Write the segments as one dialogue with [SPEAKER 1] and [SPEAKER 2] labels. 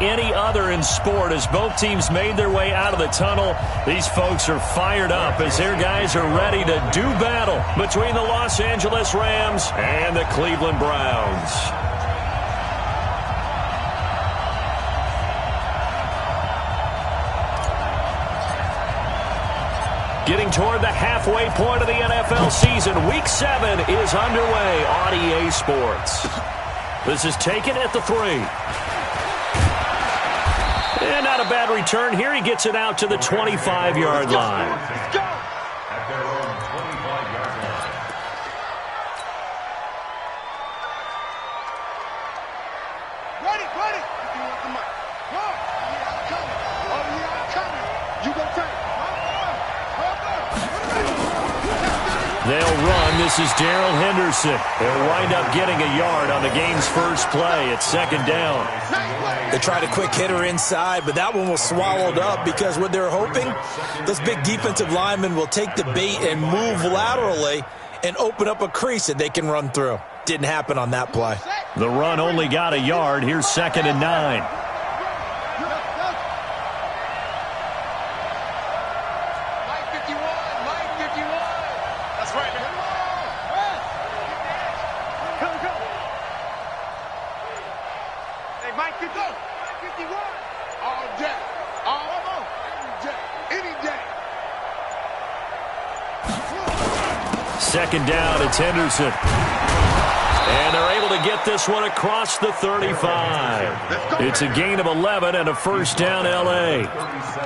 [SPEAKER 1] any other in sport as both teams made their way out of the tunnel. These folks are fired up as their guys are ready to do battle between the Los Angeles Rams and the Cleveland Browns. Getting toward the halfway point of the NFL season, Week 7 is underway on EA Sports. This is taken at the 3. And not a bad return here. He gets it out to the 25-yard line.
[SPEAKER 2] Let's go. Ready. You go take.
[SPEAKER 1] They'll run. This is Darrell Henderson. They'll wind up getting a yard on the game's first play. It's second down.
[SPEAKER 3] They tried a quick hitter inside, but that one was swallowed up because what they're hoping, those big defensive linemen will take the bait and move laterally and open up a crease that they can run through. Didn't happen on that play.
[SPEAKER 1] The run only got a yard. Here's 2nd and 9. Second down, it's Henderson. And they're able to get this one across the 35. It's a gain of 11 and a first down, L.A.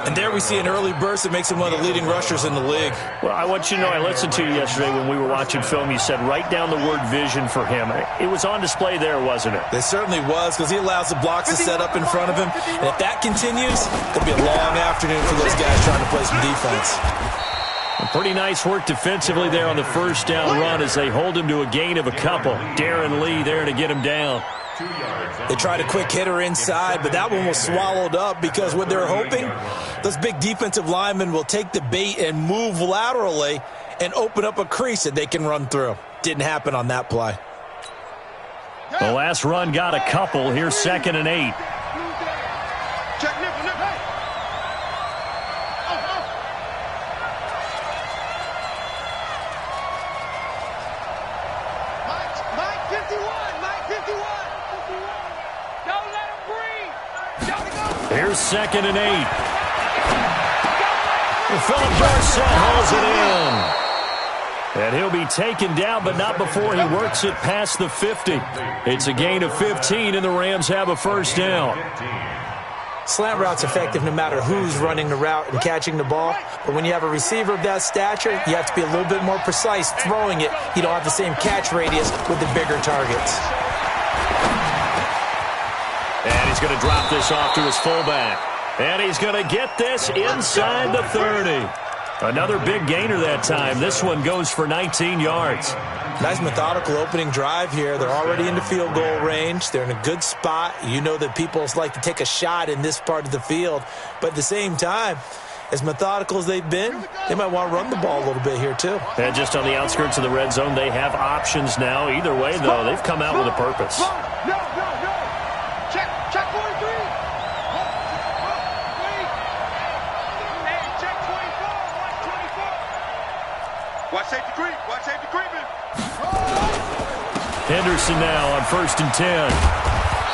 [SPEAKER 3] And there we see an early burst that makes him one of the leading rushers in the league.
[SPEAKER 1] Well, I want you to know, I listened to you yesterday when we were watching film. You said write down the word vision for him. It was on display there, wasn't it?
[SPEAKER 3] It certainly was, because he allows the blocks to set up in front of him. And if that continues, it'll be a long afternoon for those guys trying to play some defense.
[SPEAKER 1] Pretty nice work defensively there on the first down run as they hold him to a gain of a couple. Darren Lee there to get him down.
[SPEAKER 3] They tried a quick hitter inside, but that one was swallowed up because what they're hoping, those big defensive linemen will take the bait and move laterally and open up a crease that they can run through. Didn't happen on that play.
[SPEAKER 1] The last run got a couple. Here's 2nd and 8. Here's 2nd and 8. Philip Dorsett holds it in. And he'll be taken down, but not before he works it past the 50. It's a gain of 15, and the Rams have a first down.
[SPEAKER 3] Slant route's effective no matter who's running the route and catching the ball. But when you have a receiver of that stature, you have to be a little bit more precise throwing it. You don't have the same catch radius with the bigger targets.
[SPEAKER 1] And he's going to drop this off to his fullback. And he's going to get this inside the 30. Another big gainer that time. This one goes for 19 yards.
[SPEAKER 3] Nice methodical opening drive here. They're already in the field goal range. They're in a good spot. You know that people like to take a shot in this part of the field. But at the same time, as methodical as they've been, they might want to run the ball a little bit here too.
[SPEAKER 1] And just on the outskirts of the red zone, they have options now. Either way, though, they've come out with a purpose.
[SPEAKER 2] Check 43. Check 24. Watch safety creep. Watch safety creeping.
[SPEAKER 1] Henderson now on 1st and 10.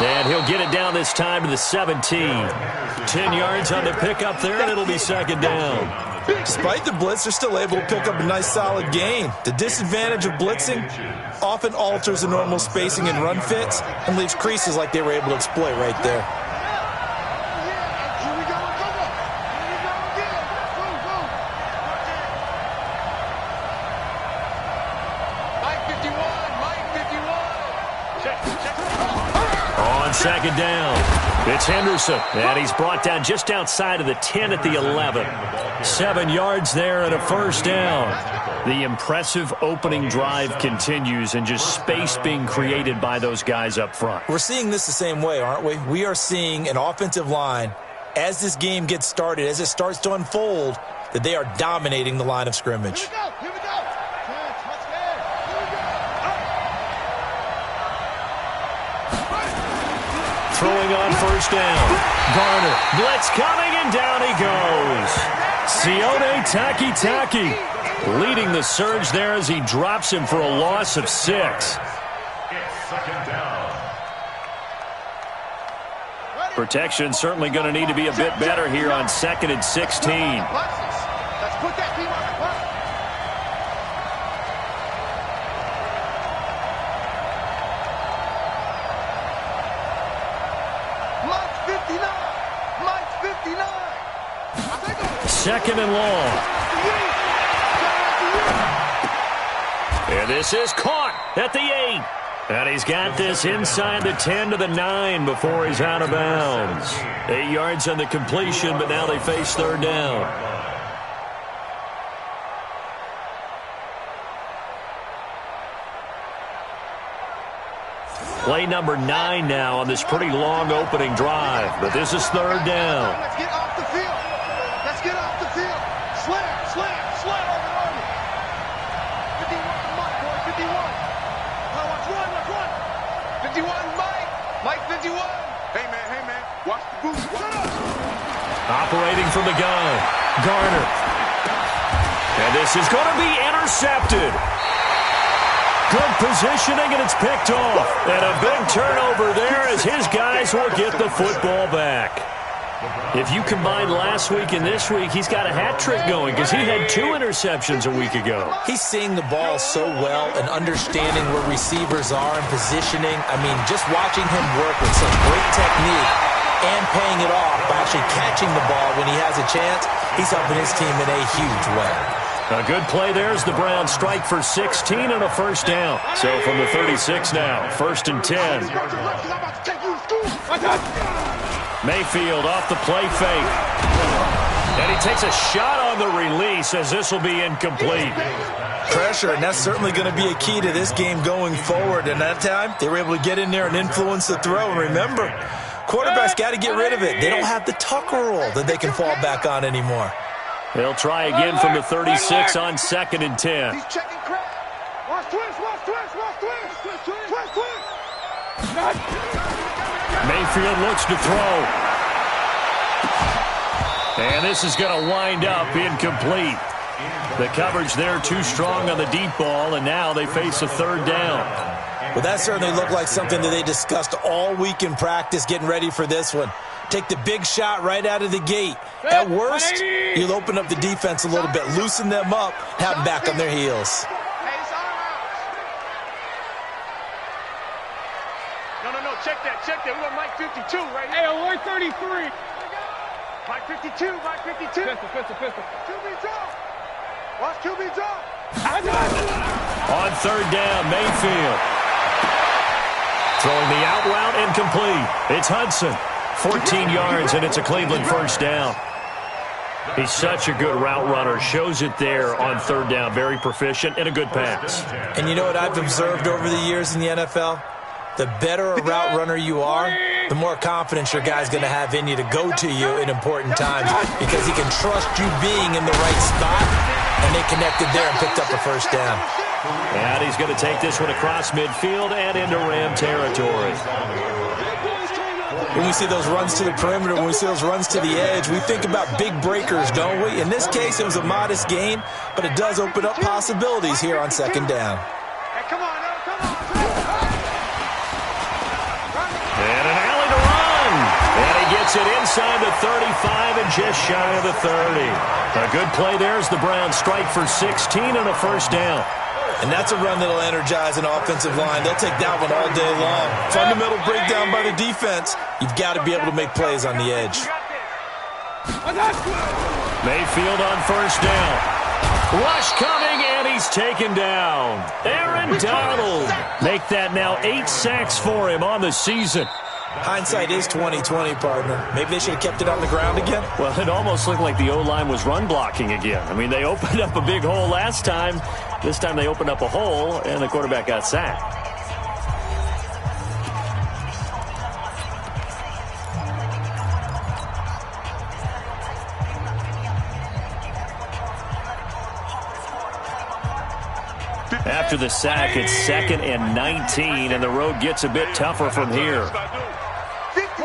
[SPEAKER 1] And he'll get it down this time to the 17. 10 yards on the pickup there, and it'll be 2nd down.
[SPEAKER 3] Despite the blitz, they're still able to pick up a nice solid gain. The disadvantage of blitzing often alters the normal spacing and run fits and leaves creases like they were able to exploit right there.
[SPEAKER 1] On 2nd down, it's Henderson, and he's brought down just outside of the 10 at the 11. 7 yards there and a first down. The impressive opening drive continues and just space being created by those guys up front.
[SPEAKER 3] We're seeing this the same way, aren't we? We are seeing an offensive line, as this game gets started, as it starts to unfold, that they are dominating the line of scrimmage.
[SPEAKER 2] Here we go.
[SPEAKER 1] throwing on first down. Garner, blitz coming, and down he goes. Sione Takitaki leading the surge there as he drops him for a loss of 6. Protection certainly going to need to be a bit better here on 2nd and 16.
[SPEAKER 2] Let's put that team on the clock. Mike 59.
[SPEAKER 1] 2nd and long. And this is caught at the 8. And he's got this inside the 10 to the 9 before he's out of bounds. 8 yards on the completion, but now they face 3rd down. Play number 9 now on this pretty long opening drive, but this is 3rd down.
[SPEAKER 2] Let's get off the field. Let's get off the field. Slam on the Army. 51, Mike, boy, 51. Let's run. 51, Mike 51. Hey, man, watch the boots.
[SPEAKER 1] Operating from the gun, Garner. And this is going to be intercepted. Good positioning, and it's picked off. And a big turnover there as his guys will get the football back. If you combine last week and this week, he's got a hat trick going because he had 2 interceptions a week ago.
[SPEAKER 3] He's seeing the ball so well and understanding where receivers are and positioning. I mean, just watching him work with such great technique and paying it off by actually catching the ball when he has a chance, he's helping his team in a huge way.
[SPEAKER 1] A good play there as the Browns strike for 16 and a first down. So from the 36 now, 1st and 10. Mayfield off the play fake. And he takes a shot on the release as this will be incomplete.
[SPEAKER 3] Pressure, and that's certainly going to be a key to this game going forward. And that time, they were able to get in there and influence the throw. And remember, quarterbacks got to get rid of it. They don't have the Tucker rule that they can fall back on anymore.
[SPEAKER 1] They'll try again from the 36 on 2nd and 10.
[SPEAKER 2] He's checking crap. Watch twist.
[SPEAKER 1] Mayfield looks to throw. And this is going to wind up incomplete. The coverage there too strong on the deep ball, and now they face a 3rd down.
[SPEAKER 3] Well, that certainly looked like something that they discussed all week in practice getting ready for this one. Take the big shot right out of the gate. At worst, you'll open up the defense a little bit, loosen them up, have them back on their heels.
[SPEAKER 2] No, check that. We got Mike 52 right here. Hey, 133. Mike 52. Pistol. QB drop. Watch QB drop.
[SPEAKER 1] On 3rd down, Mayfield. Throwing the out route incomplete. It's Hudson. 14 yards, and it's a Cleveland first down. He's such a good route runner. Shows it there on 3rd down. Very proficient and a good pass.
[SPEAKER 3] And you know what I've observed over the years in the NFL? The better a route runner you are, the more confidence your guy's going to have in you to go to you in important times because he can trust you being in the right spot, and they connected there and picked up a first down.
[SPEAKER 1] And he's going to take this one across midfield and into Ram territory.
[SPEAKER 3] When we see those runs to the perimeter, when we see those runs to the edge, we think about big breakers, don't we? In this case, it was a modest gain, but it does open up possibilities here on 2nd down.
[SPEAKER 2] Hey, come on.
[SPEAKER 1] And an alley to run. And he gets it inside the 35 and just shy of the 30. A good play there as the Browns strike for 16 and a first down.
[SPEAKER 3] And that's a run that'll energize an offensive line. They'll take that one all day long. Fundamental breakdown by the defense. You've got to be able to make plays on the edge.
[SPEAKER 1] Mayfield on first down. Rush coming, and he's taken down. Aaron Donald. Make that now 8 sacks for him on the season.
[SPEAKER 3] Hindsight is 20/20, partner. Maybe they should have kept it on the ground again.
[SPEAKER 1] Well, it almost looked like the O-line was run blocking again. I mean, they opened up a big hole last time. This time they opened up a hole, and the quarterback got sacked. After the sack, it's 2nd and 19, and the road gets a bit tougher from here.
[SPEAKER 2] 50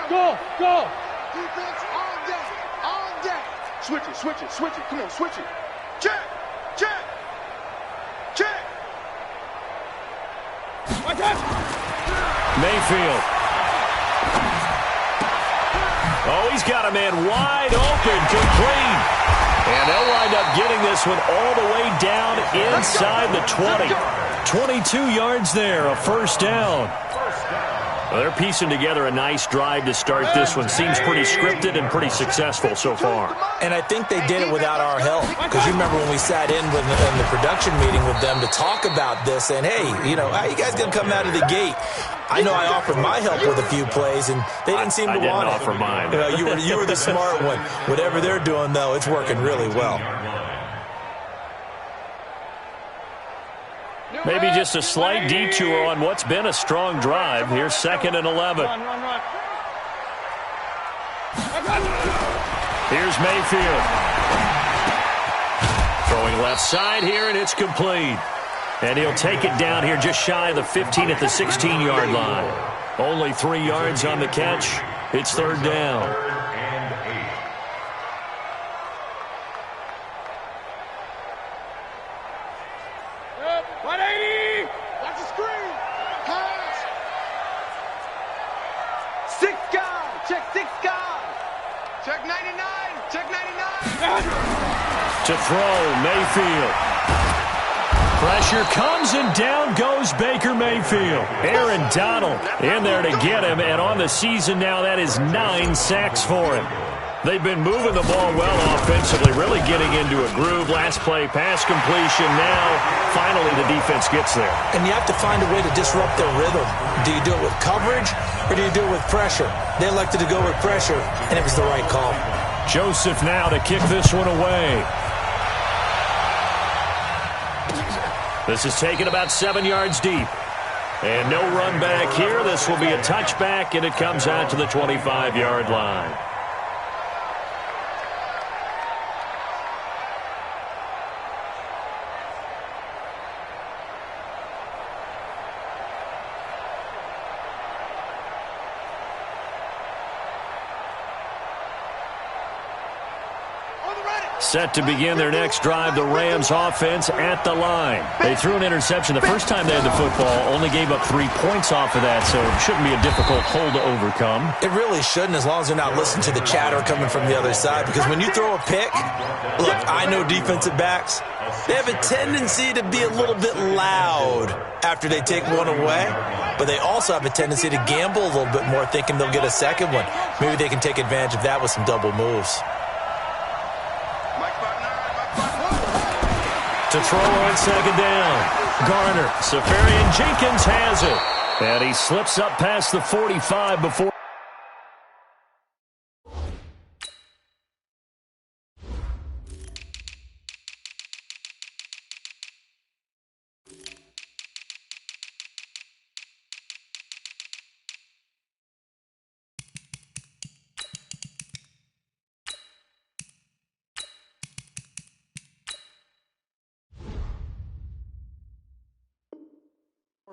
[SPEAKER 2] Go, go. Defense on deck, on deck. Switch it, switch it, switch it. Come on, switch it. Check, check, check.
[SPEAKER 1] Mayfield. Oh, he's got a man wide open, complete. And they'll wind up getting this one all the way down inside the 20. 22 yards there, a first down. Well, they're piecing together a nice drive to start this one. Seems pretty scripted and pretty successful so far.
[SPEAKER 3] And I think they did it without our help. Because you remember when we sat in the production meeting with them to talk about this, and hey, you know, how you guys going to come out of the gate? I know I offered my help with a few plays, and they didn't seem to want it.
[SPEAKER 1] I didn't offer mine.
[SPEAKER 3] You know, you were the smart one. Whatever they're doing, though, it's working really well.
[SPEAKER 1] Maybe just a slight detour on what's been a strong drive. Here's 2nd and 11. Here's Mayfield. Throwing left side here, and it's complete. And he'll take it down here just shy of the 15 at the 16-yard line. Only 3 yards on the catch. It's 3rd down. To throw, Mayfield. Pressure comes, and down goes Baker Mayfield. Aaron Donald in there to get him, and on the season now, that is 9 sacks for him. They've been moving the ball well offensively, really getting into a groove. Last play, pass completion. Now, finally, the defense gets there.
[SPEAKER 3] And you have to find a way to disrupt their rhythm. Do you do it with coverage, or do you do it with pressure? They elected to go with pressure, and it was the right call.
[SPEAKER 1] Joseph now to kick this one away. This is taken about 7 yards deep. And no run back here. This will be a touchback, and it comes out to the 25-yard line. Set to begin their next drive, the Rams offense at the line. They threw an interception the first time they had the football, only gave up 3 points off of that, so it shouldn't be a difficult hole to overcome.
[SPEAKER 3] It really shouldn't, as long as they're not listening to the chatter coming from the other side, because when you throw a pick, look, I know defensive backs, they have a tendency to be a little bit loud after they take one away, but they also have a tendency to gamble a little bit more, thinking they'll get a second one. Maybe they can take advantage of that with some double moves.
[SPEAKER 1] To throw on 2nd down. Garner, Safarian Jenkins has it. And he slips up past the 45 before.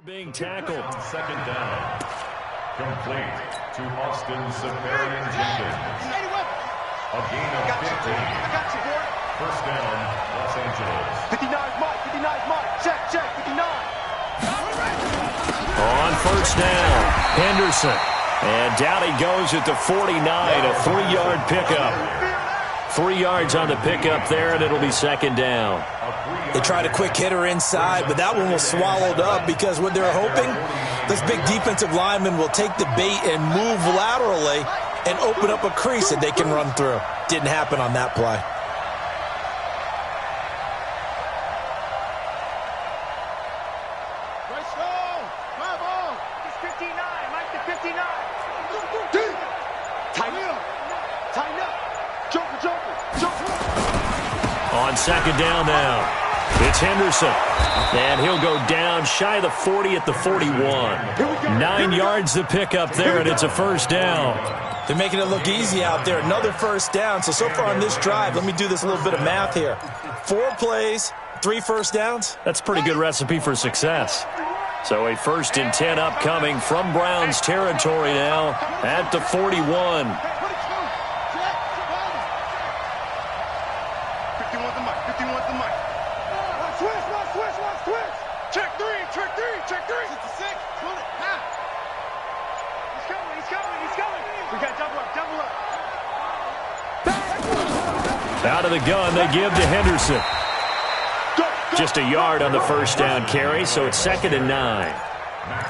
[SPEAKER 1] Being tackled.
[SPEAKER 4] 2nd down. Complete to Austin Safarian Jenkins. A gain of 15.
[SPEAKER 2] I got you, boy.
[SPEAKER 4] 1st down, Los Angeles.
[SPEAKER 2] 59 Mike, 59 Mike. Check, 59.
[SPEAKER 1] On 1st down, Henderson. And down he goes at the 49, a 3-yard pickup. 3 yards on the pickup there, and it'll be 2nd down.
[SPEAKER 3] They tried a quick hitter inside, but that one was swallowed up because what they're hoping, this big defensive lineman will take the bait and move laterally and open up a crease that they can run through. Didn't happen on that play.
[SPEAKER 1] On 2nd down now. It's Henderson, and he'll go down shy of the 40 at the 41. 9 yards to pick up there, and it's a 1st down.
[SPEAKER 3] They're making it look easy out there. Another 1st down. So far on this drive, let me do this little bit of math here. 4 plays, 3 first downs.
[SPEAKER 1] That's a pretty good recipe for success. So a 1st and 10 upcoming from Browns territory now at the 41.
[SPEAKER 2] 51's the mic. 51's the mic. Switch. Check three. Check three. 66. Pull it. Now. He's coming. We got double up.
[SPEAKER 1] Out of the gun, they give to Henderson. Just a yard on the 1st down carry, so it's 2nd and 9.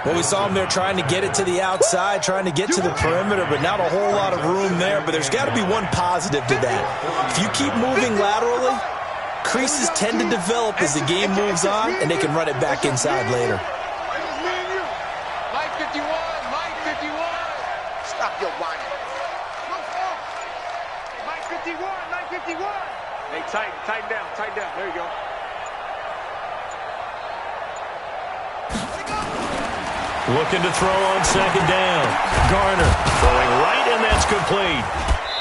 [SPEAKER 3] Well, we saw him there trying to get it to the outside, trying to get to the perimeter, but not a whole lot of room there. But there's got to be one positive to that. If you keep moving laterally, creases tend to develop as the game moves on, and they can run it back inside later.
[SPEAKER 2] Mike 51. Stop your whining. Mike 51. Hey, tighten down. There you go.
[SPEAKER 1] Looking to throw on 2nd down. Garner throwing right, and that's complete.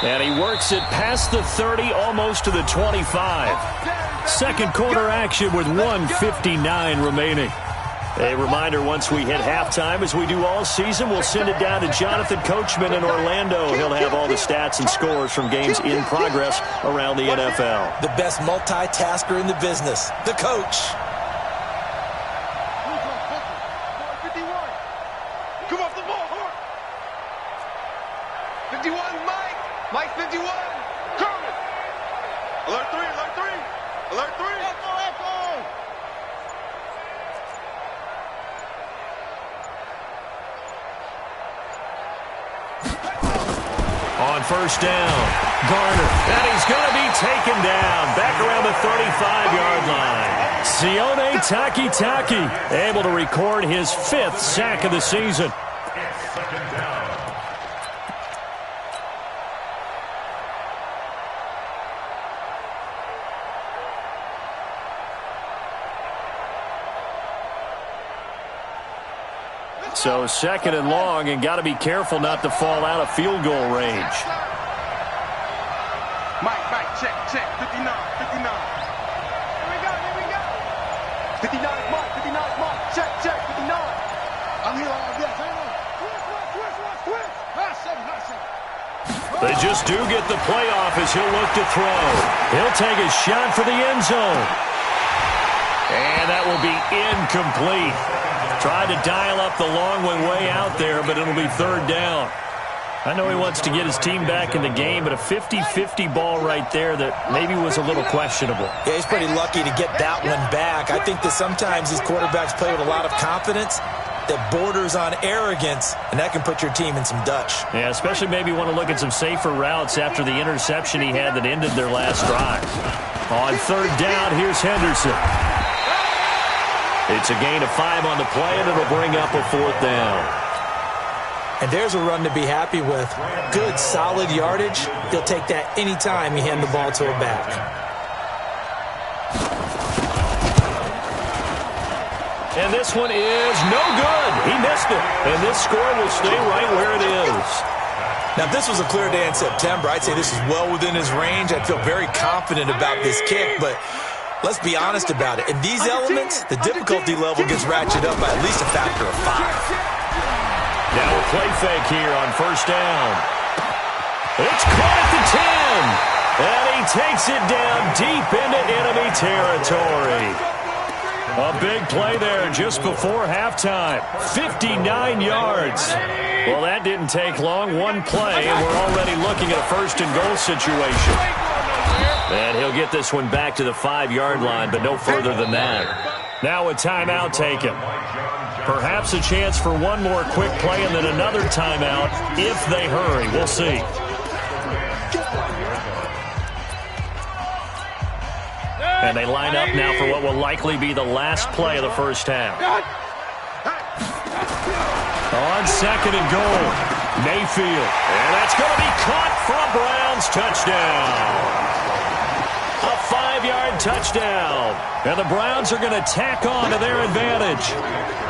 [SPEAKER 1] And he works it past the 30, almost to the 25. Second quarter action with 1:59 remaining. A reminder, once we hit halftime, as we do all season, we'll send it down to Jonathan Coachman in Orlando. He'll have all the stats and scores from games in progress around the NFL.
[SPEAKER 3] The best multitasker in the business, the coach.
[SPEAKER 2] Come off the ball. 51, Mike 51. Curry. Alert 3. Echo.
[SPEAKER 1] On 1st down, Garner, and he's going to be taken down back around the 35-yard line. Sione Takitaki able to record his 5th sack of the season. So 2nd and long, and got to be careful not to fall out of field goal range.
[SPEAKER 2] Mike, check. 59. Here we go. 59 is Mike. Check. 59. I'm here all day.
[SPEAKER 1] They just do get the playoff as he'll look to throw. He'll take a shot for the end zone. And that will be incomplete. Tried to dial up the long one way out there, but it'll be 3rd down. I know he wants to get his team back in the game, but a 50-50 ball right there that maybe was a little questionable.
[SPEAKER 3] Yeah, he's pretty lucky to get that one back. I think that sometimes these quarterbacks play with a lot of confidence that borders on arrogance, and that can put your team in some Dutch.
[SPEAKER 1] Yeah, especially maybe want to look at some safer routes after the interception he had that ended their last drive. On 3rd down, here's Henderson. It's a gain of 5 on the play, and it'll bring up a 4th down.
[SPEAKER 3] And there's a run to be happy with. Good, solid yardage. He'll take that any time you hand the ball to a back.
[SPEAKER 1] And this one is no good. He missed it. And this score will stay right where it is.
[SPEAKER 3] Now, if this was a clear day in September, I'd say this is well within his range. I'd feel very confident about this kick, but let's be honest about it. In these elements, the difficulty level gets ratcheted up by at least a factor of 5.
[SPEAKER 1] Now a play fake here on 1st down. It's caught at the 10. And he takes it down deep into enemy territory. A big play there just before halftime. 59 yards. Well, that didn't take long. One play, and we're already looking at a 1st and goal situation. And he'll get this one back to the 5-yard line, but no further than that. Now a timeout taken. Perhaps a chance for one more quick play and then another timeout if they hurry. We'll see. And they line up now for what will likely be the last play of the 1st half. On 2nd and goal, Mayfield. And that's going to be caught for a Browns touchdown. A 5-yard touchdown. And the Browns are going to tack on to their advantage.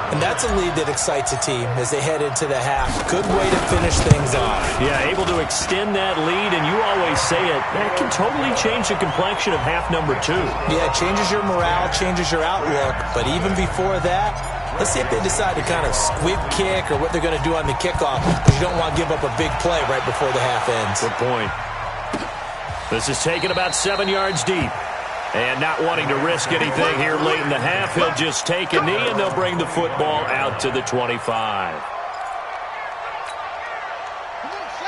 [SPEAKER 3] And that's a lead that excites a team as they head into the half. Good way to finish things off.
[SPEAKER 1] Yeah, able to extend that lead, and you always say it, that can totally change the complexion of half number 2.
[SPEAKER 3] Yeah, it changes your morale, changes your outlook. But even before that, Let's see if they decide to kind of squib kick or what they're going to do on the kickoff, because you don't want to give up a big play right before the half ends.
[SPEAKER 1] Good point. This is taken about 7 yards deep. And not wanting to risk anything here late in the half, he'll just take a knee, and they'll bring the football out to the 25.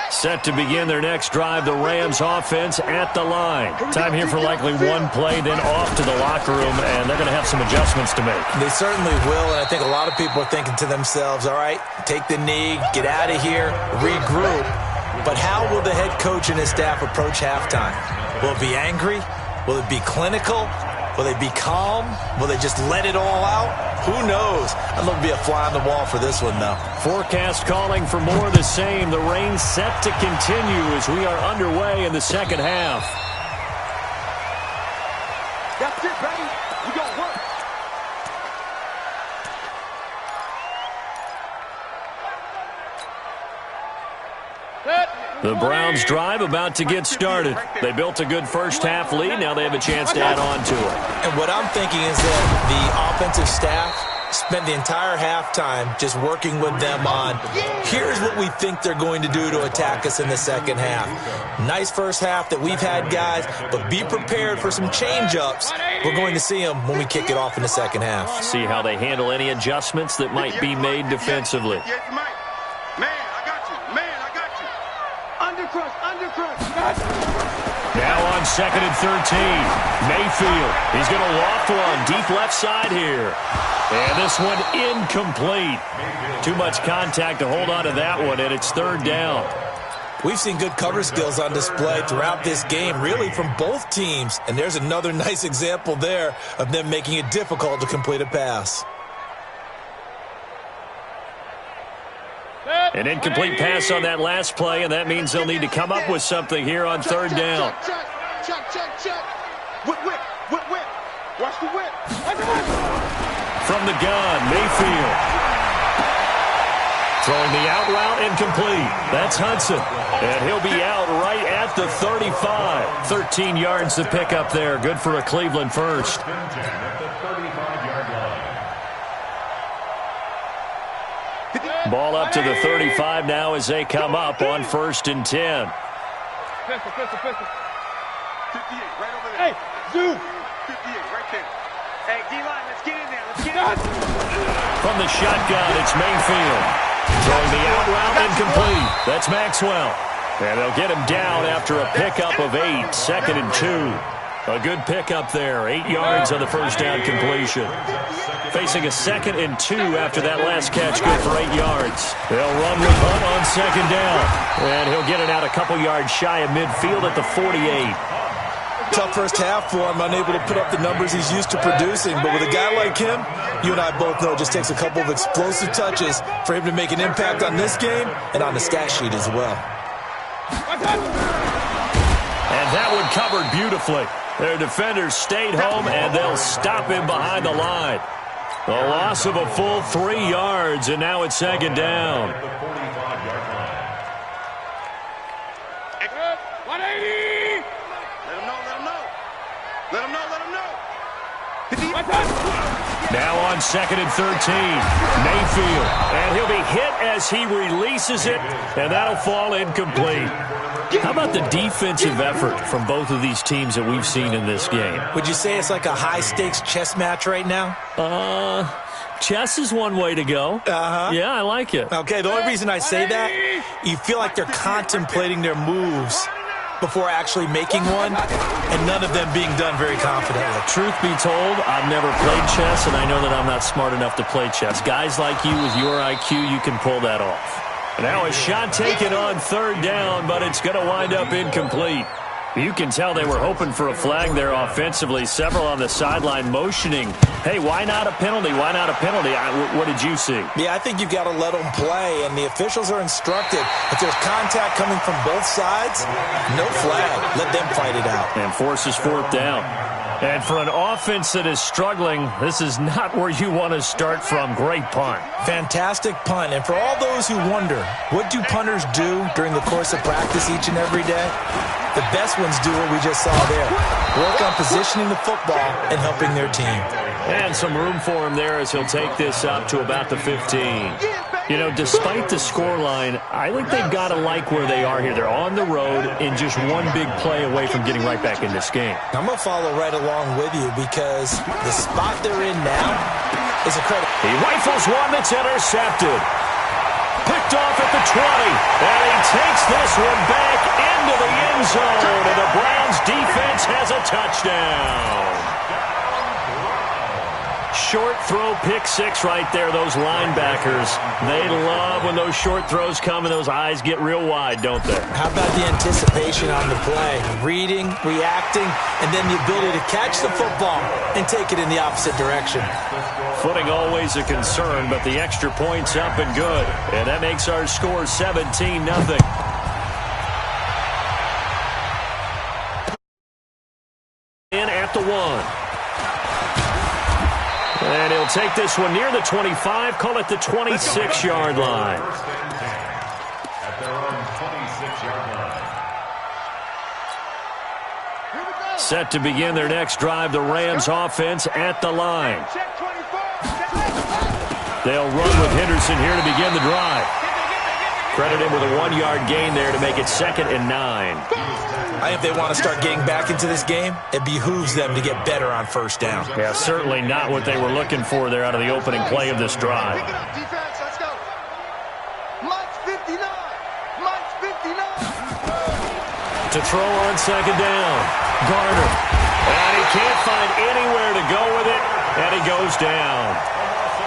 [SPEAKER 1] Set to begin their next drive, the Rams offense at the line. Time here for likely one play, then off to the locker room, and they're going to have some adjustments to make.
[SPEAKER 3] They certainly will, and I think a lot of people are thinking to themselves, all right, take the knee, get out of here, regroup. But how will the head coach and his staff approach halftime? Will it be angry? Will it be clinical? Will they be calm? Will they just let it all out? Who knows? I'd love to be a fly on the wall for this one, though.
[SPEAKER 1] Forecast calling for more of the same. The rain set to continue as we are underway in the second half.
[SPEAKER 2] That's it, baby. We got work.
[SPEAKER 1] The Browns drive about to get started. They built a good first half lead. Now they have a chance to add on to it.
[SPEAKER 3] And what I'm thinking is that the offensive staff spent the entire halftime just working with them on, here's what we think they're going to do to attack us in the second half. Nice first half that we've had, guys, but be prepared for some change-ups. We're going to see them when we kick it off in the second half.
[SPEAKER 1] See how they handle any adjustments that might be made defensively.
[SPEAKER 2] Yes, Mike. Man, I got you. Man, I got you. Undercrush, undercrush.
[SPEAKER 1] Now on 2nd and 13. Mayfield. He's going to loft one deep left side here. And this one incomplete. Too much contact to hold on to that one, and it's 3rd down.
[SPEAKER 3] We've seen good cover skills on display throughout this game, really from both teams. And there's another nice example there of them making it difficult to complete a pass.
[SPEAKER 1] An incomplete pass on that last play, and that means they'll need to come up with something here on 3rd down.
[SPEAKER 2] Check. Whip. Watch the whip.
[SPEAKER 1] From the gun, Mayfield. Throwing the out route, incomplete. That's Hudson. And he'll be out right at the 35. 13 yards to pick up there. Good for a Cleveland first. Ball up to the 35 now as they come up on 1st and 10.
[SPEAKER 2] Pistol. 58, right over there. Hey, zoom. 58, right there. Hey, D-line, let's get in there. Let's get in.
[SPEAKER 1] From the shotgun, it's Mayfield. Throwing the out route, incomplete. That's Maxwell. And they'll get him down after a pickup of 8. 2nd and 2. A good pickup there. 8 yards on the first down completion. Facing a 2nd and 2 after that last catch. Good for 8 yards. They'll run with Hunt on 2nd down. And he'll get it out a couple yards shy of midfield at the 48.
[SPEAKER 3] Tough first half for him, unable to put up the numbers he's used to producing. But with a guy like him, you and I both know it just takes a couple of explosive touches for him to make an impact on this game and on the stat sheet as well.
[SPEAKER 1] And that one covered beautifully. Their defenders stayed home, and they'll stop him behind the line. The loss of a full 3 yards, and now it's 2nd down.
[SPEAKER 2] 180! Let him know.
[SPEAKER 1] Now on 2nd and 13, Mayfield. And he'll be hit as he releases it, and that'll fall incomplete. How about the defensive effort from both of these teams that we've seen in this game?
[SPEAKER 3] Would you say it's like a high-stakes chess match right now?
[SPEAKER 1] Chess is one way to go.
[SPEAKER 3] Uh-huh.
[SPEAKER 1] Yeah, I like it.
[SPEAKER 3] Okay, the only reason I say that, you feel like they're contemplating their moves before actually making one, and none of them being done very confidently.
[SPEAKER 1] Truth be told, I've never played chess, and I know that I'm not smart enough to play chess. Guys like you with your IQ, you can pull that off. Now a shot taken on 3rd down, but it's going to wind up incomplete. You can tell they were hoping for a flag there offensively. Several on the sideline motioning, hey, why not a penalty? Why not a penalty? What did you see?
[SPEAKER 3] Yeah, I think you've got to let them play, and the officials are instructed. If there's contact coming from both sides, no flag. Let them fight it out.
[SPEAKER 1] And forces 4th down. And for an offense that is struggling, this is not where you want to start from. Great punt.
[SPEAKER 3] Fantastic punt. And for all those who wonder, what do punters do during the course of practice each and every day? The best ones do what we just saw there. Work on positioning the football and helping their team.
[SPEAKER 1] And some room for him there as he'll take this up to about the 15. You know, despite the scoreline, I think they've got to like where they are here. They're on the road and just one big play away from getting right back in this game.
[SPEAKER 3] I'm going to follow right along with you because the spot they're in now is a credit.
[SPEAKER 1] He rifles one that's intercepted. Picked off at the 20. And he takes this one back into the end zone. And the Browns defense has a touchdown. Short throw, pick six right there. Those linebackers, they love when those short throws come and those eyes get real wide, don't they?
[SPEAKER 3] How about the anticipation on the play? Reading, reacting, and then the ability to catch the football and take it in the opposite direction.
[SPEAKER 1] Footing always a concern, but the extra point's up and good. And that makes our score 17-0. In at the 1. And he'll take this one near the 25, call it the 26-yard line.
[SPEAKER 4] At their own 26-yard line.
[SPEAKER 1] Set to begin their next drive, the Rams offense at the line. They'll run with Henderson here to begin the drive. Credit him with a 1-yard gain there to make it 2nd and 9.
[SPEAKER 3] I think if they want to start getting back into this game, it behooves them to get better on first down.
[SPEAKER 1] Yeah, certainly not what they were looking for there out of the opening play of this drive.
[SPEAKER 2] Pick it up, defense. Let's go. Mike's 59. Mike's 59.
[SPEAKER 1] To throw on 2nd down. Garner. And he can't find anywhere to go with it, and he goes down.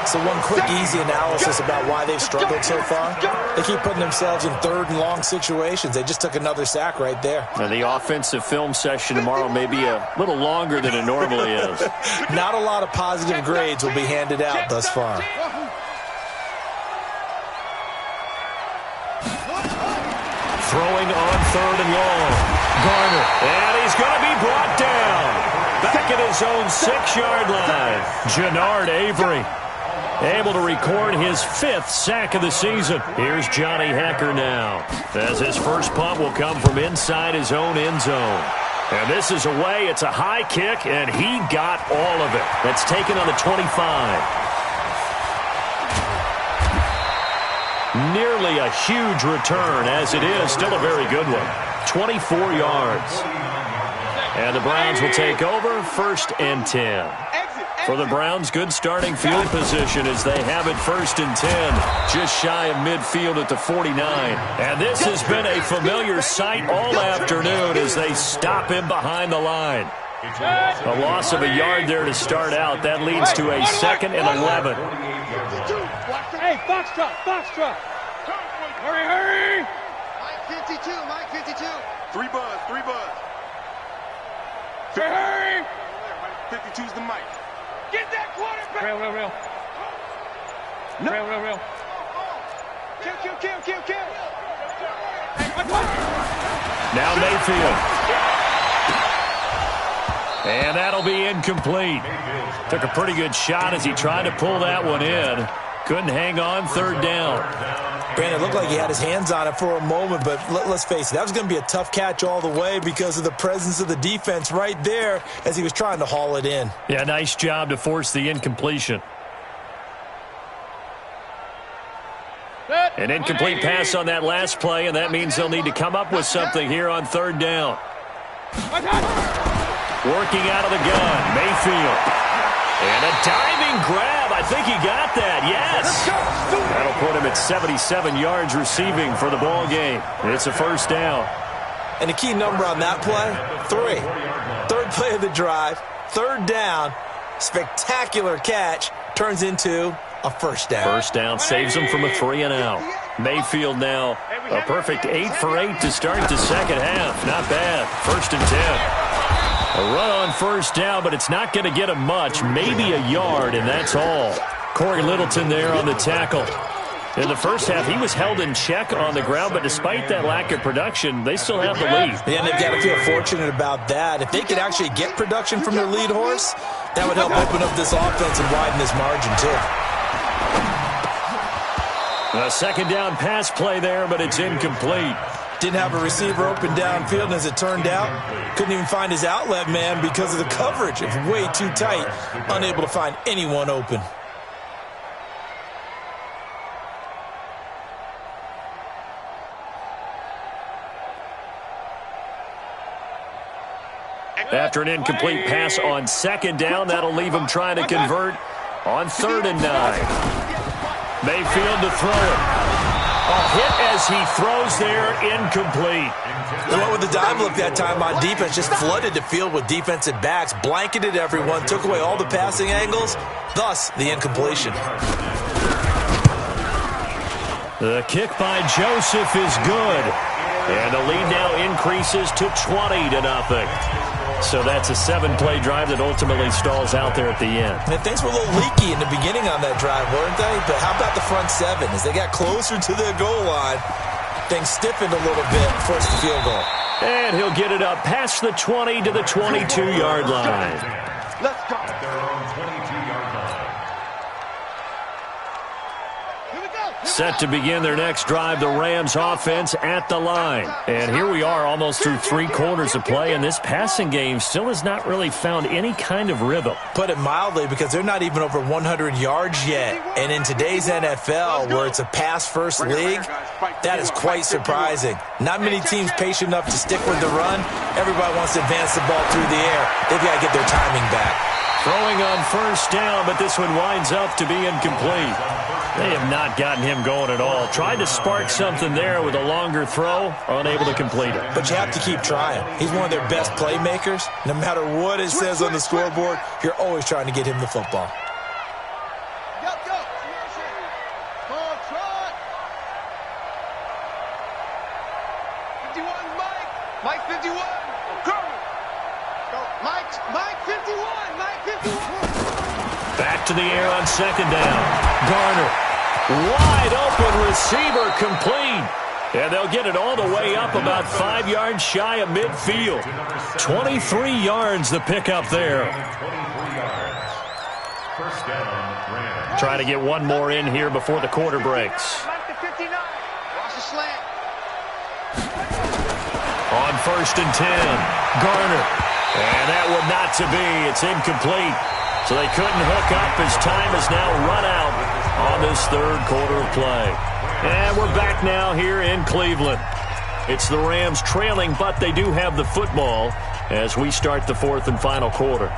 [SPEAKER 3] So one quick, easy analysis about why they've struggled so far. They keep putting themselves in 3rd and long situations. They just took another sack right there.
[SPEAKER 1] And the offensive film session tomorrow may be a little longer than it normally is.
[SPEAKER 3] Not a lot of positive grades will be handed out thus far.
[SPEAKER 1] Throwing on 3rd and long. Garner. And he's going to be brought down. Back at his own 6-yard line. Jannard Avery able to record his 5th sack of the season. Here's Johnny Hecker now, as his first punt will come from inside his own end zone. And this is away. It's a high kick, and he got all of it. That's taken on the 25. Nearly a huge return, as it is. Still a very good one. 24 yards. And the Browns will take over 1st and 10. For the Browns, good starting field position as they have it 1st and 10. Just shy of midfield at the 49. And this has been a familiar sight all afternoon as they stop him behind the line. A loss of a yard there to start out. That leads to a 2nd and 11.
[SPEAKER 5] Hey, Foxtrot, Foxtrot. Hurry, hurry.
[SPEAKER 2] Mike 52, Mike 52.
[SPEAKER 6] 3 buzz, 3 buzz.
[SPEAKER 5] Hurry.
[SPEAKER 6] 52's the mic.
[SPEAKER 5] Get that quarterback. Real.
[SPEAKER 6] No.
[SPEAKER 5] Real. Kill.
[SPEAKER 1] Now Mayfield. And that'll be incomplete. Took a pretty good shot as he tried to pull that one in. Couldn't hang on 3rd down.
[SPEAKER 3] Brandon, it looked like he had his hands on it for a moment, but let's face it, that was going to be a tough catch all the way because of the presence of the defense right there as he was trying to haul it in.
[SPEAKER 1] Yeah, nice job to force the incompletion. An incomplete pass on that last play, and that means they'll need to come up with something here on 3rd down. Working out of the gun, Mayfield. And a diving grab. I think he got that. Yes. That'll put him at 77 yards receiving for the ball game. It's a 1st down.
[SPEAKER 3] And the key number on that play, 3. 3rd play of the drive, 3rd down, spectacular catch, turns into a 1st down.
[SPEAKER 1] 1st down saves him from a 3 and out. Mayfield now a perfect 8 for 8 to start the 2nd half. Not bad. 1st and 10. A run on 1st down, but it's not going to get him much. Maybe a yard, and that's all. Corey Littleton there on the tackle. In the 1st half, he was held in check on the ground, but despite that lack of production, they still have the lead.
[SPEAKER 3] Yeah, and they've got to feel fortunate about that. If they could actually get production from their lead horse, that would help open up this offense and widen this margin, too.
[SPEAKER 1] A 2nd down pass play there, but it's incomplete.
[SPEAKER 3] Didn't have a receiver open downfield, and as it turned out, couldn't even find his outlet man because of the coverage. It was way too tight, unable to find anyone open.
[SPEAKER 1] After an incomplete pass on second down, that'll leave him trying to convert on 3rd and 9. Mayfield to throw it. A hit as he throws there, incomplete.
[SPEAKER 3] They went with the dive look that time on defense, just flooded the field with defensive backs, blanketed everyone, took away all the passing angles, thus the incompletion.
[SPEAKER 1] The kick by Joseph is good. And the lead now increases to 20-0. So that's a 7-play drive that ultimately stalls out there at the end.
[SPEAKER 3] Man, things were a little leaky in the beginning on that drive, weren't they? But how about the front 7? As they got closer to the goal line, things stiffened a little bit, forced the field goal.
[SPEAKER 1] And he'll get it up past the 20 to the 22-yard line.
[SPEAKER 2] Let's go.
[SPEAKER 4] At their own 22-yard line.
[SPEAKER 1] Set to begin their next drive, the Rams offense at the line. And here we are almost through 3 quarters of play, and this passing game still has not really found any kind of rhythm.
[SPEAKER 3] Put it mildly, because they're not even over 100 yards yet. And in today's NFL, where it's a pass-first league, that is quite surprising. Not many teams patient enough to stick with the run. Everybody wants to advance the ball through the air. They've got to get their timing back.
[SPEAKER 1] Throwing on 1st down, but this one winds up to be incomplete. They have not gotten him going at all. Tried to spark something there with a longer throw, unable to complete it.
[SPEAKER 3] But you have to keep trying. He's one of their best playmakers. No matter what it says on the scoreboard, you're always trying to get him the football.
[SPEAKER 2] Go. Come on, 51, Mike. Mike 51. Go. Mike 51. Mike 51.
[SPEAKER 1] Back to the air on 2nd down. Garner. Wide open receiver, complete. And they'll get it all the way up about 5 yards shy of midfield. 23 yards the pickup there.
[SPEAKER 4] 23 yards. 1st down, Rams.
[SPEAKER 1] Trying to get one more in here before the quarter breaks.
[SPEAKER 2] Mike to 59. Watch the slant.
[SPEAKER 1] On 1st and 10. Garner. And that one not to be. It's incomplete. So they couldn't hook up as time has now run out on this 3rd quarter of play. And we're back now here in Cleveland. It's the Rams trailing, but they do have the football as we start the 4th and final quarter.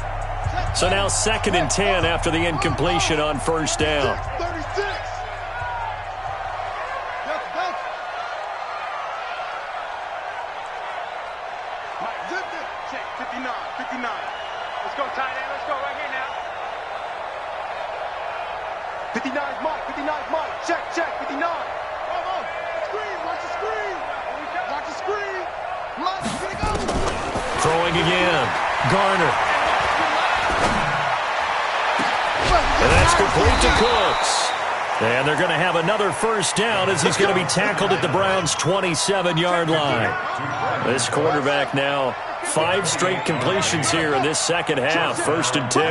[SPEAKER 1] So now 2nd and 10 after the incompletion on 1st down.
[SPEAKER 2] 36.
[SPEAKER 6] Check, 59.
[SPEAKER 5] Let's go, tight end. Let's go right here now.
[SPEAKER 6] 59's Mike. 59's Mike. Check, 59.
[SPEAKER 2] Screen, watch the screen. Watch the screen. Mike's gonna go.
[SPEAKER 1] Throwing again. Garner. And that's complete to Cooks. And they're going to have another 1st down as he's going to be tackled at the Browns' 27-yard line. This quarterback now 5 straight completions here in this 2nd half. 1st and 10.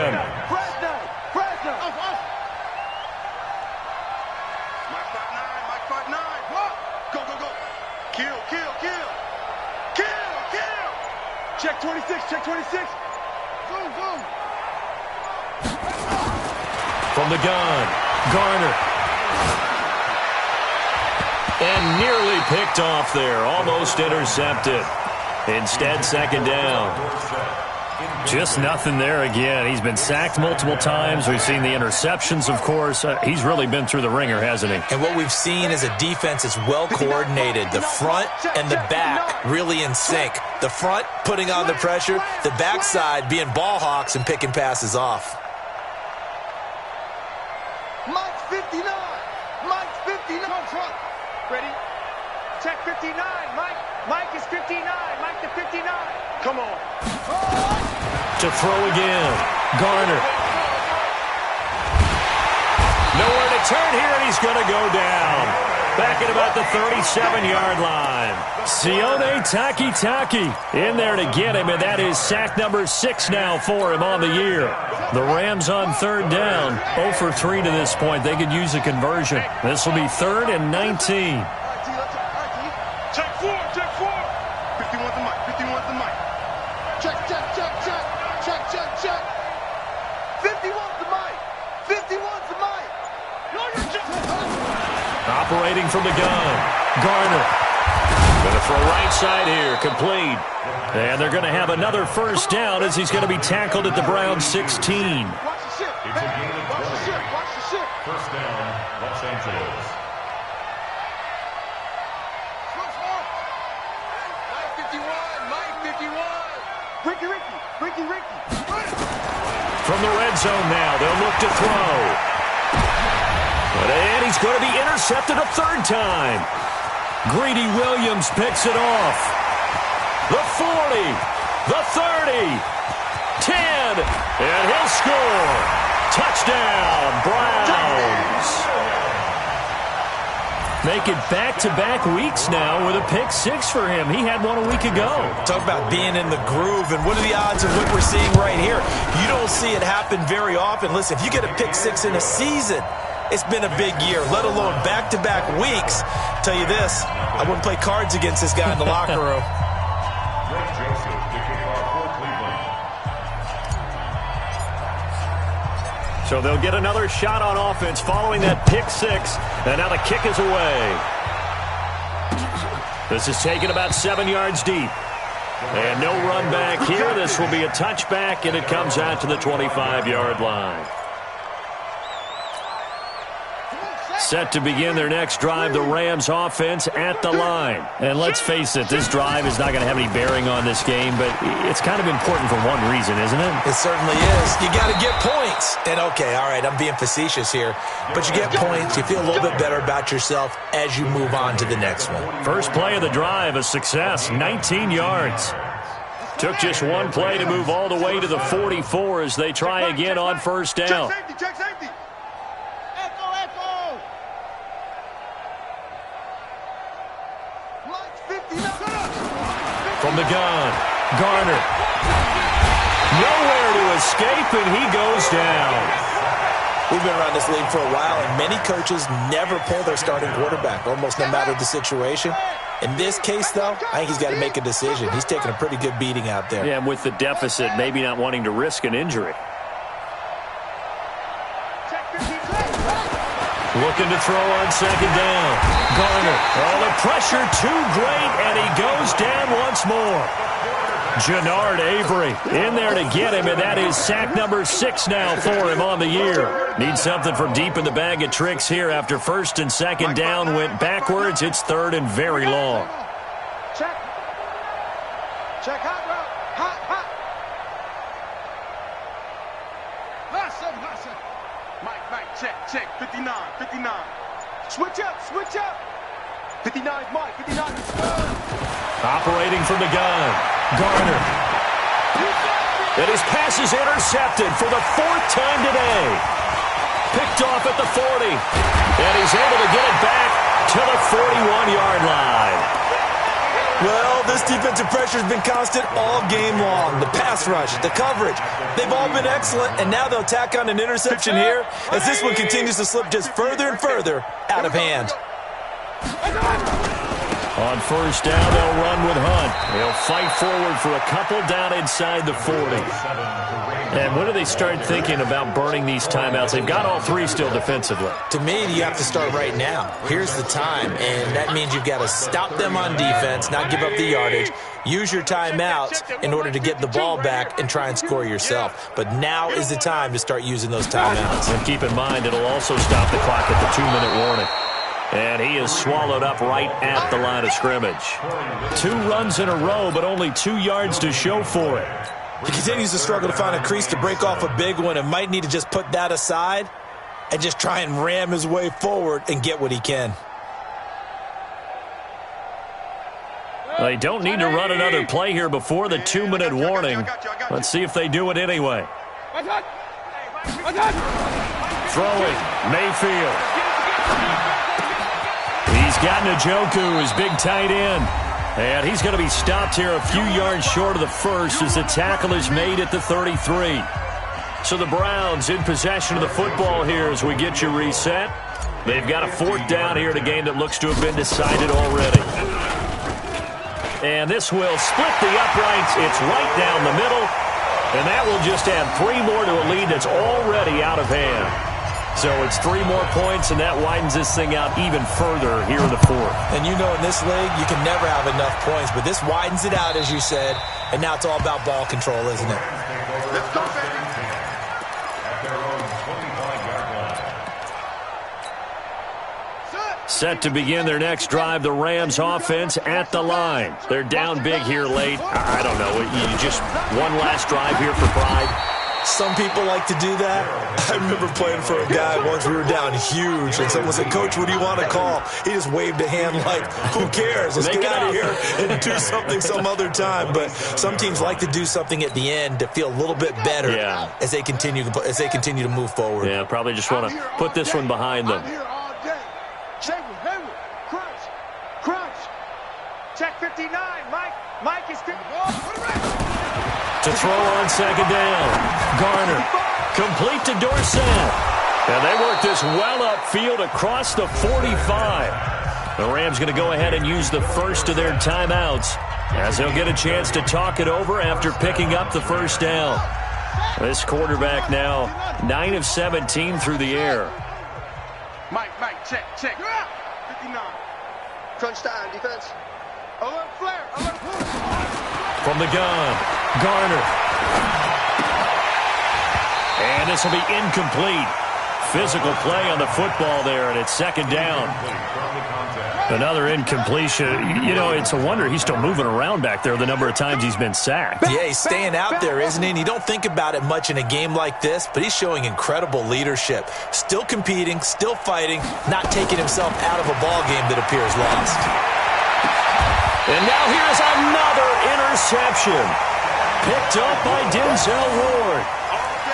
[SPEAKER 2] Fresno.
[SPEAKER 6] Mike 59. Go. Kill. Check 26.
[SPEAKER 2] Boom.
[SPEAKER 1] From the gun, Garner. And nearly picked off there. Almost intercepted. Instead, 2nd down. Just nothing there again. He's been sacked multiple times. We've seen the interceptions, of course. He's really been through the ringer, hasn't he?
[SPEAKER 3] And what we've seen is a defense that's well coordinated. The front and the back really in sync. The front putting on the pressure, the backside being ball hawks and picking passes off.
[SPEAKER 2] Mike 59.
[SPEAKER 5] Ready? Check 59. Mike is 59. Mike to 59.
[SPEAKER 6] Come on.
[SPEAKER 1] To throw again. Garner. Nowhere to turn here, and he's going to go down. Back at about the 37-yard line. Sione Takitaki in there to get him, and that is sack number 6 now for him on the year. The Rams on 3rd down, 0 for 3 to this point. They could use a conversion. This will be 3rd and 19.
[SPEAKER 5] Check 4.
[SPEAKER 2] check 4. 51's the mic, 51's the mic. Check, check, check, check. Check, check, check. 51's the mic. 51's the mic.
[SPEAKER 1] Operating from the gun. Garner. Going to throw right side here. Complete. And they're going to have another first down as he's going to be tackled at the Browns 16.
[SPEAKER 2] Watch the ship.
[SPEAKER 4] It's a gain of 12.
[SPEAKER 2] Watch the ship. Watch the ship.
[SPEAKER 4] First down, Los Angeles.
[SPEAKER 2] Ricky, Ricky, Ricky, Ricky.
[SPEAKER 1] From the red zone now, they'll look to throw. And he's going to be intercepted a third time. Greedy Williams picks it off. The 40, the 30, 10, and he'll score. Touchdown, Browns. Make it back-to-back weeks now with a pick six for him. He had one a week ago.
[SPEAKER 3] Talk about being in the groove, and what are the odds of what we're seeing right here? You don't see it happen very often. Listen, if you get a pick six in a season, it's been a big year, let alone back-to-back weeks. Tell you this, I wouldn't play cards against this guy in the locker room.
[SPEAKER 4] Greg Joseph to kick off for Cleveland.
[SPEAKER 1] So they'll get another shot on offense following that pick six. And now the kick is away. This is taken about 7 yards deep. And no run back here. This will be a touchback, and it comes out to the 25-yard line. Set to begin their next drive, the Rams offense at the line. And let's face it, this drive is not going to have any bearing on this game, but it's kind of important for one reason, isn't it?
[SPEAKER 3] It certainly is. You got to get points. And okay, all right, I'm being facetious here, but you get points, you feel a little bit better about yourself as you move on to the next one.
[SPEAKER 1] First play of the drive, a success, 19 yards. Took just one play to move all the way to the 44 as they try again on first down.
[SPEAKER 2] Check safety, check safety. Echo, echo. Mike 59.
[SPEAKER 1] From the gun, Garner. Nowhere to escape, and he goes down.
[SPEAKER 3] We've been around this league for a while, and many coaches never pull their starting quarterback, almost no matter the situation. In this case, though, I think he's got to make a decision. He's taking a pretty good beating out there.
[SPEAKER 1] Yeah, and with the deficit, maybe not wanting to risk an injury. Looking to throw on second down. Garner. Oh, the pressure too great, and he goes down once more. Jannard Avery in there to get him, and that is sack number 6 now for him on the year. Needs something from deep in the bag of tricks here after first and second down went backwards. It's third and very long.
[SPEAKER 2] Check. Check hot route. Hot, hot. Listen, listen. Mike, check. 59. Switch up. 59's Mike, 59's
[SPEAKER 1] Operating from the gun. Garner. And his pass is intercepted for the 4th time today. Picked off at the 40. And he's able to get it back to the 41-yard line.
[SPEAKER 3] Well, this defensive pressure has been constant all game long. The pass rush, the coverage, they've all been excellent, and now they'll tack on an interception here as this one continues to slip just further and further out of hand.
[SPEAKER 1] On first down, they'll run with Hunt. They'll fight forward for a couple down inside the 40. And when do they start thinking about burning these timeouts? They've got all 3 still defensively.
[SPEAKER 3] To me, you have to start right now. Here's the time, and that means you've got to stop them on defense, not give up the yardage, use your timeouts in order to get the ball back and try and score yourself. But now is the time to start using those timeouts.
[SPEAKER 1] And keep in mind, it'll also stop the clock at the 2-minute warning. And he is swallowed up right at the line of scrimmage. 2 runs in a row, but only 2 yards to show for it.
[SPEAKER 3] He continues to struggle to find a crease to break off a big one and might need to just put that aside and just try and ram his way forward and get what he can.
[SPEAKER 1] They don't need to run another play here before the 2-minute warning. Let's see if they do it anyway. Throwing, Mayfield. He's got Njoku, his big tight end. And he's going to be stopped here a few yards short of the first as the tackle is made at the 33. So the Browns in possession of the football here as we get you reset. They've got a 4th down here in a game that looks to have been decided already. And this will split the uprights. It's right down the middle. And that will just add 3 more to a lead that's already out of hand. So it's 3 more points, and that widens this thing out even further here in the fourth.
[SPEAKER 3] And you know in this league, you can never have enough points, but this widens it out, as you said, and now it's all about ball control, isn't it?
[SPEAKER 2] Let's go, baby.
[SPEAKER 4] At their own 25-yard line.
[SPEAKER 1] Set to begin their next drive, the Rams offense at the line. They're down big here late. I don't know. You just one last drive here for pride.
[SPEAKER 3] Some people like to do that. I remember playing for a guy once. We were down huge, and someone said, "Coach, what do you want to call?" He just waved a hand like, "Who cares? Let's get out of here and do something some other time." But some teams like to do something at the end to feel a little bit better as they continue to move forward.
[SPEAKER 1] Yeah, probably just want to put this one behind them.
[SPEAKER 2] I'm here all day. Shaver, Hayward, crunch, crunch.
[SPEAKER 5] Check 59. Mike is 50.
[SPEAKER 1] To throw on second down. Garner. Complete to Dorsett. And they work this well upfield across the 45. The Rams going to go ahead and use the first of their timeouts as they'll get a chance to talk it over after picking up the first down. This quarterback now 9 of 17 through the air.
[SPEAKER 6] Mike, check.
[SPEAKER 2] 59. Crunch time, defense.
[SPEAKER 6] Alert flare, alert flare.
[SPEAKER 1] From the gun, Garner. And this will be incomplete. Physical play on the football there, and it's second down. Another incompletion. You know, it's a wonder he's still moving around back there the number of times he's been sacked.
[SPEAKER 3] Yeah, he's staying out there, isn't he? And you don't think about it much in a game like this, but he's showing incredible leadership. Still competing, still fighting, not taking himself out of a ball game that appears lost.
[SPEAKER 1] And now here's another interception. Picked up by Denzel Ward.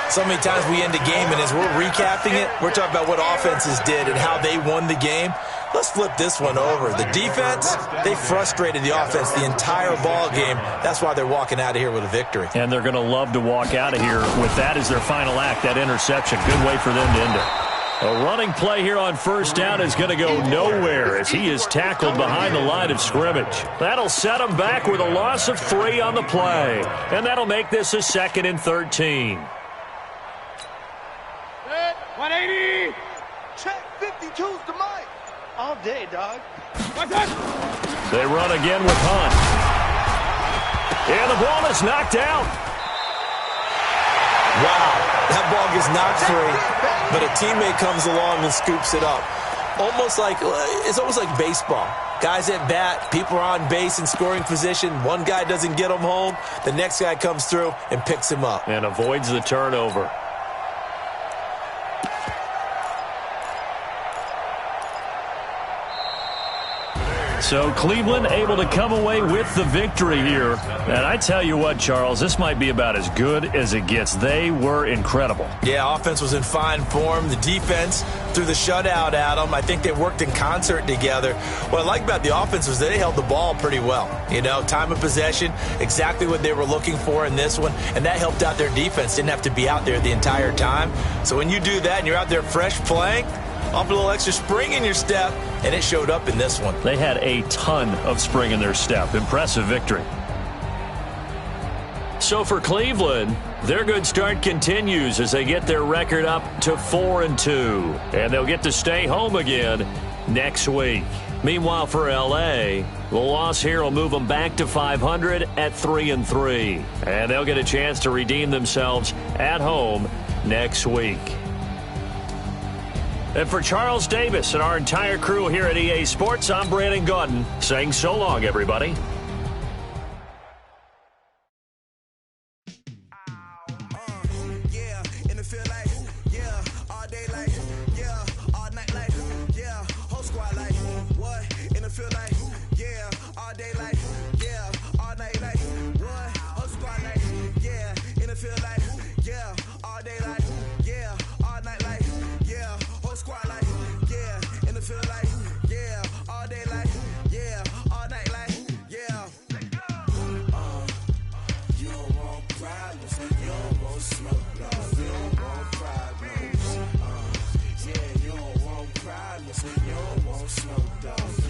[SPEAKER 3] So many times we end a game, and as we're recapping it, we're talking about what offenses did and how they won the game. Let's flip this one over. The defense, they frustrated the offense the entire ball game. That's why they're walking out of here with a victory.
[SPEAKER 1] And they're going to love to walk out of here with that as their final act, that interception. Good way for them to end it. A running play here on first down is going to go nowhere as he is tackled behind the line of scrimmage. That'll set him back with a loss of 3 on the play. And that'll make this a 2nd and 13.
[SPEAKER 6] 180.
[SPEAKER 2] Check 52's to Mike.
[SPEAKER 5] All day, dog.
[SPEAKER 1] They run again with Hunt. And the ball is knocked out.
[SPEAKER 3] Wow, that ball gets knocked free, but a teammate comes along and scoops it up. It's almost like baseball. Guys at bat, people are on base in scoring position. One guy doesn't get him home. The next guy comes through and picks him up.
[SPEAKER 1] And avoids the turnover. So Cleveland able to come away with the victory here. And I tell you what, Charles, this might be about as good as it gets. They were incredible.
[SPEAKER 3] Yeah, offense was in fine form. The defense threw the shutout at them. I think they worked in concert together. What I like about the offense was they held the ball pretty well. You know, time of possession, exactly what they were looking for in this one. And that helped out their defense. Didn't have to be out there the entire time. So when you do that and you're out there fresh playing, off a little extra spring in your step, and it showed up in this one.
[SPEAKER 1] They had a ton of spring in their step. Impressive victory. So for Cleveland, their good start continues as they get their record up to 4-2. And they'll get to stay home again next week. Meanwhile, for L.A., the loss here will move them back to 500 at 3-3. And they'll get a chance to redeem themselves at home next week. And for Charles Davis and our entire crew here at EA Sports, I'm Brandon Gaudin saying so long, everybody.
[SPEAKER 7] You don't want Snoop Dogg.